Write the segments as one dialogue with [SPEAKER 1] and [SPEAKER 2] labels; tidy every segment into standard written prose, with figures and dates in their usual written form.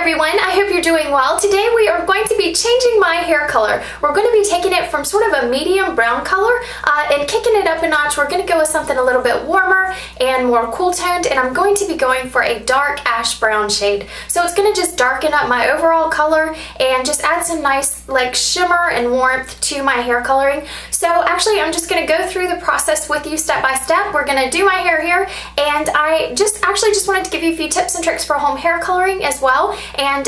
[SPEAKER 1] everyone, I hope you're doing well. Today we are going to be changing my hair color. We're going to be taking it from sort of a medium brown color and kicking it up a notch. We're going to go with something a little bit warmer and more cool toned, and I'm going to be going for a dark ash brown shade. So it's going to just darken up my overall color and just add some nice like shimmer and warmth to my hair coloring. So actually I'm just going to go through the process with you step by step. We're going to do my hair here, and I just wanted to give you a few tips and tricks for home hair coloring as well, and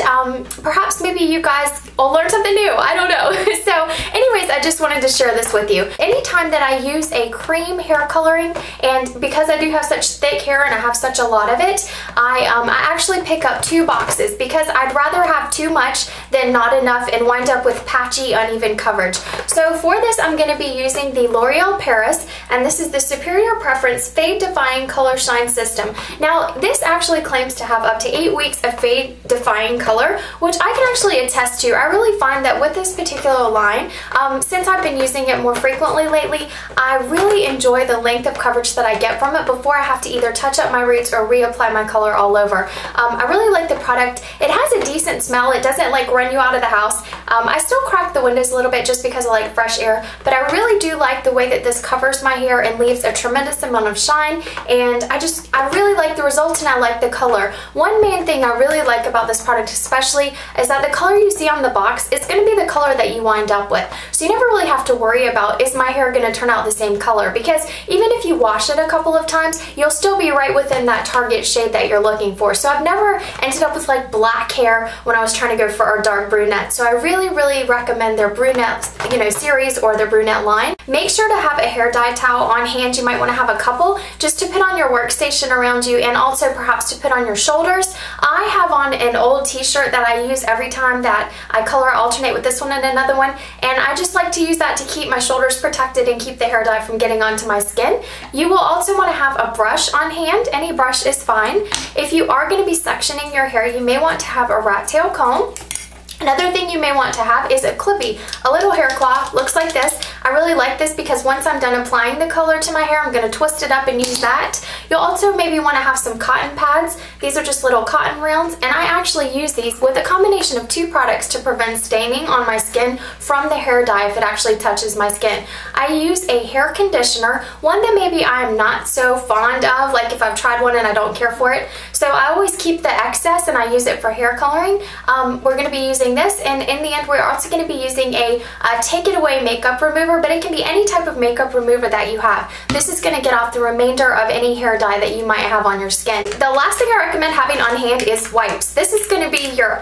[SPEAKER 1] perhaps maybe you guys will learn something new. I don't know. So anyways, I just wanted to share this with you. Anytime that I use a cream hair coloring, and because I do have such thick hair and I have such a lot of it, I actually pick up 2 boxes because I'd rather have too much than not enough and wind up with patchy, uneven coverage. So for this, I'm going to be using the Loreal Paris, and this is the Superior Preference Fade Defying Color Shine System. Now, this actually claims to have up to 8 weeks of fade defying color, which I can actually attest to. I really find that with this particular line, since I've been using it more frequently lately, I really enjoy the length of coverage that I get from it before I have to either touch up my roots or reapply my color all over. I really like the product. It has a decent smell. It doesn't like run you out of the house. I still crack the windows a little bit just because I like fresh air, but I really do like the way that this covers my hair and leaves a tremendous amount of shine, and I really like the results and I like the color. One main thing I really like about this product especially is that the color you see on the box is going to be the color that you wind up with. So you never really have to worry about, is my hair going to turn out the same color? Because even if you wash it a couple of times, you'll still be right within that target shade that you're looking for. So I've never ended up with like black hair when I was trying to go for a dark brunette. So I really recommend their brunette, series or their brunette line. Make sure to have a hair dye towel on hand. You might want to have a couple just to put on your workstation around you, and also perhaps to put on your shoulders. I have on an old t-shirt that I use every time that I color alternate with this one and another one, and I just like to use that to keep my shoulders protected and keep the hair dye from getting onto my skin. You will also want to have a brush on hand. Any brush is fine. If you are going to be sectioning your hair, you may want to have a rat tail comb. Another thing you may want to have is a clippy, a little hair claw. Looks like this. I really like this because once I'm done applying the color to my hair, I'm going to twist it up and use that. You'll also maybe want to have some cotton pads. These are just little cotton rounds, and I actually use these with a combination of 2 products to prevent staining on my skin from the hair dye if it actually touches my skin. I use a hair conditioner, one that maybe I'm not so fond of, like if I've tried one and I don't care for it. So I always keep the excess and I use it for hair coloring. We're going to be using this, and in the end we're also going to be using a take it away makeup remover, but it can be any type of makeup remover that you have. This is going to get off the remainder of any hair dye that you might have on your skin. The last thing I recommend having on hand is wipes. This is going to be your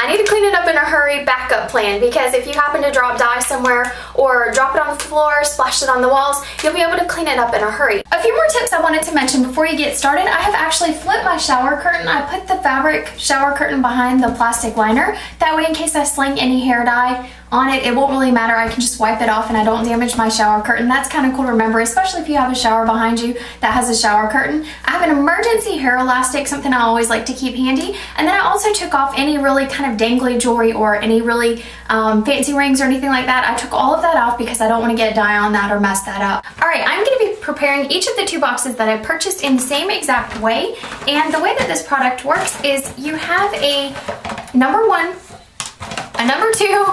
[SPEAKER 1] I need to clean it up in a hurry backup plan, because if you happen to drop dye somewhere or drop it on the floor, splash it on the walls, you'll be able to clean it up in a hurry. A few more tips I wanted to mention before you get started. I have actually flipped my shower curtain. I put the fabric shower curtain behind the plastic liner. That way, in case I sling any hair dye on it, it won't really matter. I can just wipe it off and I don't damage my shower curtain. That's kind of cool to remember, especially if you have a shower behind you that has a shower curtain. I have an emergency hair elastic, something I always like to keep handy. And then I also took off any really kind of dangly jewelry or any really fancy rings or anything like that. I took all of that off because I don't want to get dye on that or mess that up. Alright, I'm going to be preparing each of the 2 boxes that I purchased in the same exact way. And the way that this product works is you have a number 1, a number 2,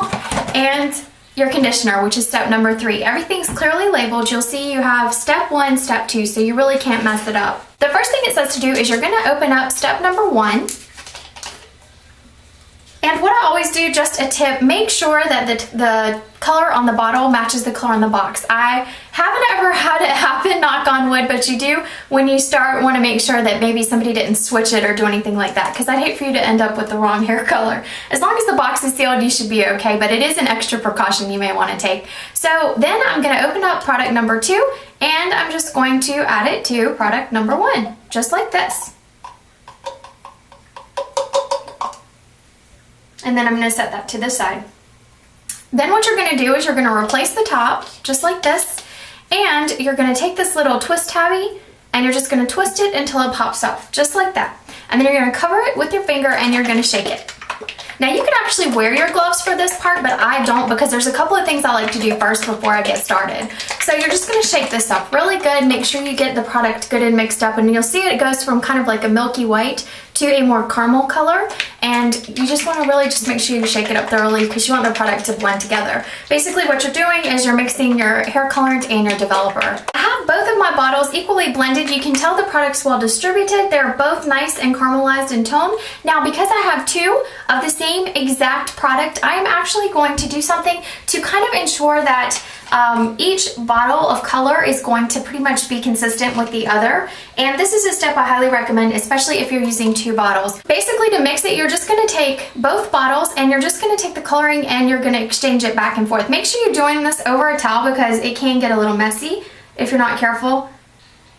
[SPEAKER 1] and your conditioner, which is step number 3. Everything's clearly labeled. You'll see you have step 1, step 2, so you really can't mess it up. The first thing it says to do is you're going to open up step number 1. And what I always do, just a tip, make sure that the color on the bottle matches the color on the box. I haven't ever had it happen, knock on wood, but you do when you start want to make sure that maybe somebody didn't switch it or do anything like that, because I'd hate for you to end up with the wrong hair color. As long as the box is sealed, you should be okay, but it is an extra precaution you may want to take. So then I'm going to open up product number 2, and I'm just going to add it to product number 1, just like this. And then I'm going to set that to the side. Then what you're going to do is you're going to replace the top, just like this, and you're going to take this little twist tabby and you're just going to twist it until it pops off, just like that. And then you're going to cover it with your finger and you're going to shake it. Now you can actually wear your gloves for this part, but I don't, because there's a couple of things I like to do first before I get started. So you're just going to shake this up really good. Make sure you get the product good and mixed up, and you'll see it goes from kind of like a milky white to a more caramel color, and you just want to really just make sure you shake it up thoroughly because you want the product to blend together. Basically what you're doing is you're mixing your hair colorant and your developer. I have both of my bottles equally blended. You can tell the product's well distributed. They're both nice and caramelized in tone. Now because I have two of the same exact product, I am actually going to do something to kind of ensure that each bottle of color is going to pretty much be consistent with the other, and this is a step I highly recommend, especially if you're using two bottles. Basically, to mix it, you're just going to take both bottles and you're just going to take the coloring and you're going to exchange it back and forth. Make sure you're doing this over a towel because it can get a little messy if you're not careful,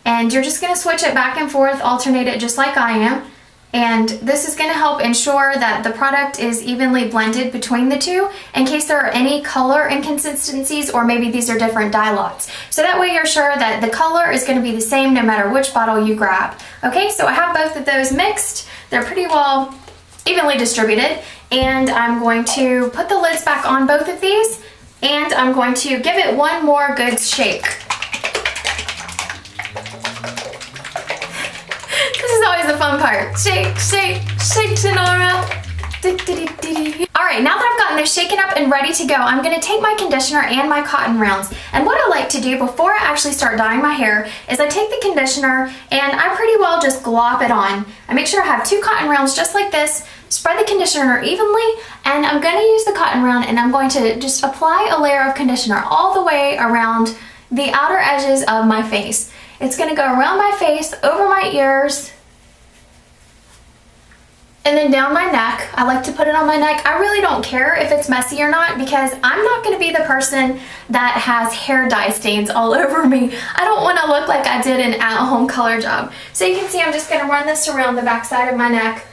[SPEAKER 1] and you're just going to switch it back and forth, alternate it just like I am. And this is going to help ensure that the product is evenly blended between the two in case there are any color inconsistencies, or maybe these are different dye lots. So that way you're sure that the color is going to be the same no matter which bottle you grab. Okay, so I have both of those mixed. They're pretty well evenly distributed, and I'm going to put the lids back on both of these, and I'm going to give it one more good shake. This is always the fun part. Shake, shake, shake, Sonora. Alright, now that I've gotten this shaken up and ready to go, I'm going to take my conditioner and my cotton rounds. And what I like to do before I actually start dyeing my hair is I take the conditioner and I pretty well just glop it on. I make sure I have two cotton rounds just like this, spread the conditioner evenly, and I'm going to use the cotton round and I'm going to just apply a layer of conditioner all the way around the outer edges of my face. It's going to go around my face, over my ears, and then down my neck. I like to put it on my neck. I really don't care if it's messy or not because I'm not going to be the person that has hair dye stains all over me. I don't want to look like I did an at-home color job. So you can see I'm just going to run this around the back side of my neck,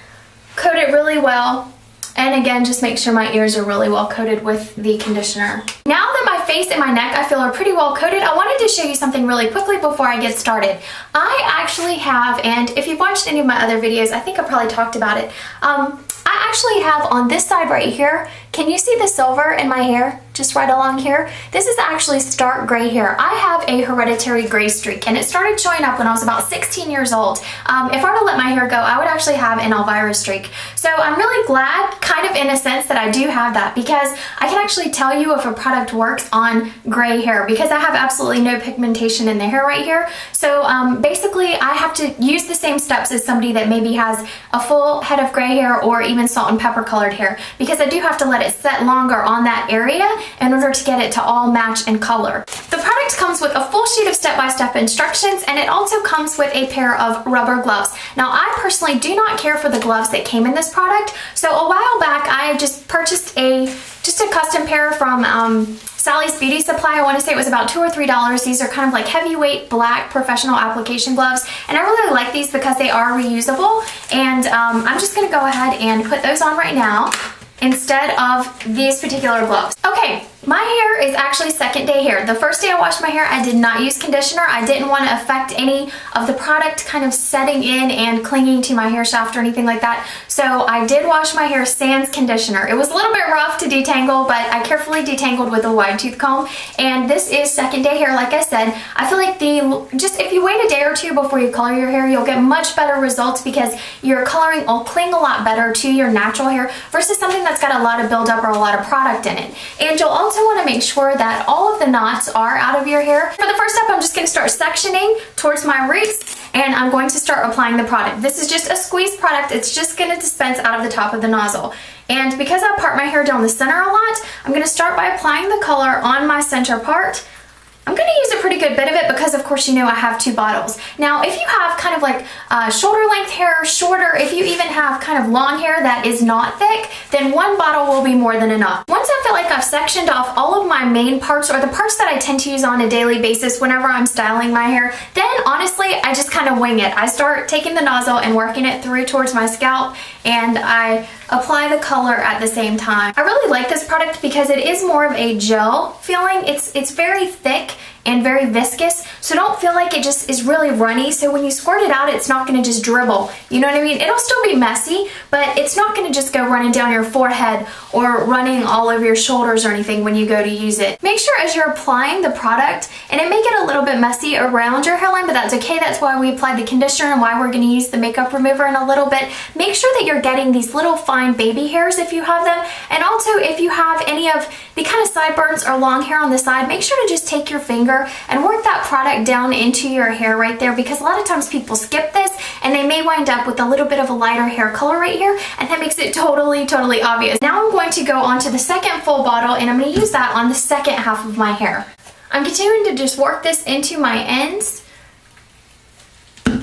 [SPEAKER 1] coat it really well, and again, just make sure my ears are really well coated with the conditioner. Now that my face and my neck I feel are pretty well coated, I wanted to show you something really quickly before I get started. I actually have, and if you've watched any of my other videos, I think I probably talked about it. I actually have on this side right here, can you see the silver in my hair? Just right along here. This is actually stark gray hair. I have a hereditary gray streak, and it started showing up when I was about 16 years old. If I were to let my hair go, I would actually have an Elvira streak. So I'm really glad, kind of in a sense, that I do have that, because I can actually tell you if a product works on gray hair, because I have absolutely no pigmentation in the hair right here. So basically I have to use the same steps as somebody that maybe has a full head of gray hair or even salt and pepper colored hair, because I do have to let it set longer on that area in order to get it to all match and color. The product comes with a full sheet of step-by-step instructions, and it also comes with a pair of rubber gloves. Now I personally do not care for the gloves that came in this product, so a while back I just purchased a custom pair from Sally's Beauty Supply. I want to say it was about $2 or $3. These are kind of like heavyweight black professional application gloves, and I really like these because they are reusable, and I'm just going to go ahead and put those on right now instead of these particular gloves. Okay, my hair is actually second day hair. The first day I washed my hair, I did not use conditioner. I didn't want to affect any of the product kind of setting in and clinging to my hair shaft or anything like that. So I did wash my hair sans conditioner. It was a little bit rough to detangle, but I carefully detangled with a wide tooth comb. And this is second day hair, like I said. I feel like if you wait a day or two before you color your hair, you'll get much better results because your coloring will cling a lot better to your natural hair versus something that's got a lot of buildup or a lot of product in it. And you'll also want to make sure that all of the knots are out of your hair. For the first step, I'm just going to start sectioning towards my roots, and I'm going to start applying the product. This is just a squeeze product. It's just going to dispense out of the top of the nozzle. And because I part my hair down the center a lot, I'm going to start by applying the color on my center part. I'm going to use a pretty good bit of it because, of course, you know I have two bottles. Now, if you have kind of like shoulder length hair, shorter, if you even have kind of long hair that is not thick, then one bottle will be more than enough. Once I feel like I've sectioned off all of my main parts, or the parts that I tend to use on a daily basis whenever I'm styling my hair, then honestly, I just kind of wing it. I start taking the nozzle and working it through towards my scalp, and I apply the color at the same time. I really like this product because it is more of a gel feeling. It's very thick and very viscous, So don't feel like it just is really runny. So when you squirt it out, it's not gonna just dribble. You know what I mean? It'll still be messy, but it's not gonna just go running down your forehead or running all over your shoulders or anything when you go to use it. Make sure as you're applying the product, and it may get a little bit messy around your hairline, but that's okay. That's why we applied the conditioner and why we're gonna use the makeup remover in a little bit. Make sure that you're getting these little fine baby hairs if you have them. And also if you have any of the kind of sideburns or long hair on the side, make sure to just take your finger and work that product down into your hair right there, because a lot of times people skip this and they may wind up with a little bit of a lighter hair color right here, and that makes it totally obvious. Now I'm going to go on to the second full bottle, and I'm going to use that on the second half of my hair. I'm continuing to just work this into my ends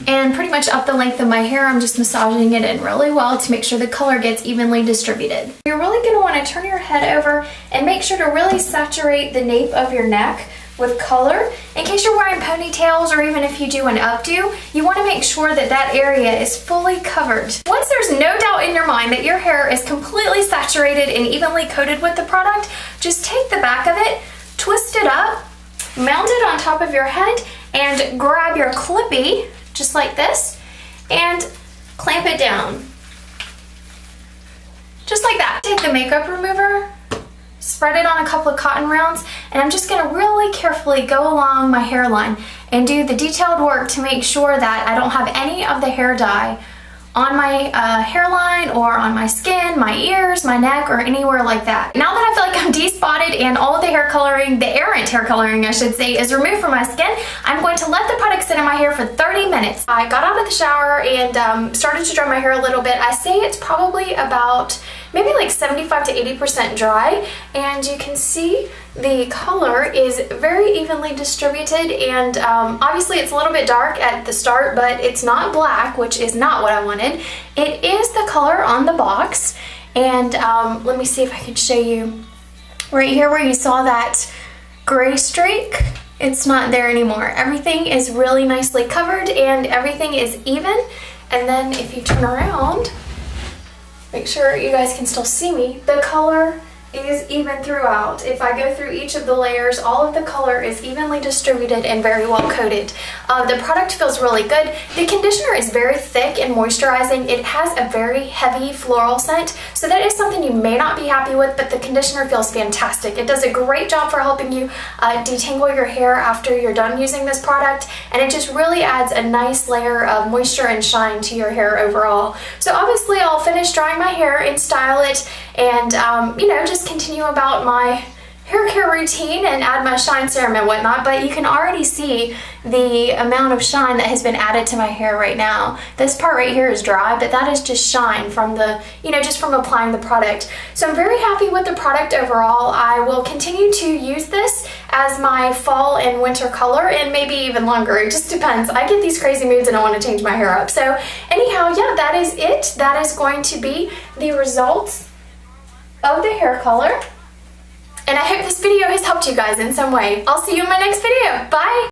[SPEAKER 1] and pretty much up the length of my hair. I'm just massaging it in really well to make sure the color gets evenly distributed. You're really going to want to turn your head over and make sure to really saturate the nape of your neck with color. In case you're wearing ponytails, or even if you do an updo, you want to make sure that that area is fully covered. Once there's no doubt in your mind that your hair is completely saturated and evenly coated with the product, just take the back of it, twist it up, mount it on top of your head, and grab your clippy just like this and clamp it down. Just like that. Take the makeup remover, spread it on a couple of cotton rounds, and I'm just gonna really carefully go along my hairline and do the detailed work to make sure that I don't have any of the hair dye on my hairline or on my skin, my ears, my neck, or anywhere like that. Now that I feel like I'm despotted and all of the hair coloring, the errant hair coloring I should say, is removed from my skin, I'm going to let the product sit in my hair for 30 minutes. I got out of the shower and started to dry my hair a little bit. I say it's probably about maybe like 75 to 80% dry, and you can see the color is very evenly distributed, and obviously it's a little bit dark at the start, but it's not black, which is not what I wanted. It is the color on the box, and let me see if I can show you right here where you saw that gray streak. It's not there anymore. Everything is really nicely covered and everything is even. And then if you turn around, make sure you guys can still see me, the color is even throughout. If I go through each of the layers, all of the color is evenly distributed and very well coated. The product feels really good. The conditioner is very thick and moisturizing. It has a very heavy floral scent, so that is something you may not be happy with, but the conditioner feels fantastic. It does a great job for helping you detangle your hair after you're done using this product, and it just really adds a nice layer of moisture and shine to your hair overall. So obviously I'll finish drying my hair and style it, and you know, just continue about my hair care routine and add my shine serum and whatnot. But you can already see the amount of shine that has been added to my hair right now. This part right here is dry, but that is just shine from the, you know, just from applying the product. So I'm very happy with the product overall. I will continue to use this as my fall and winter color, and maybe even longer. It just depends. I get these crazy moods and I want to change my hair up. So anyhow, yeah, that is it. That is going to be the results of the hair color. And I hope this video has helped you guys in some way. I'll see you in my next video. Bye!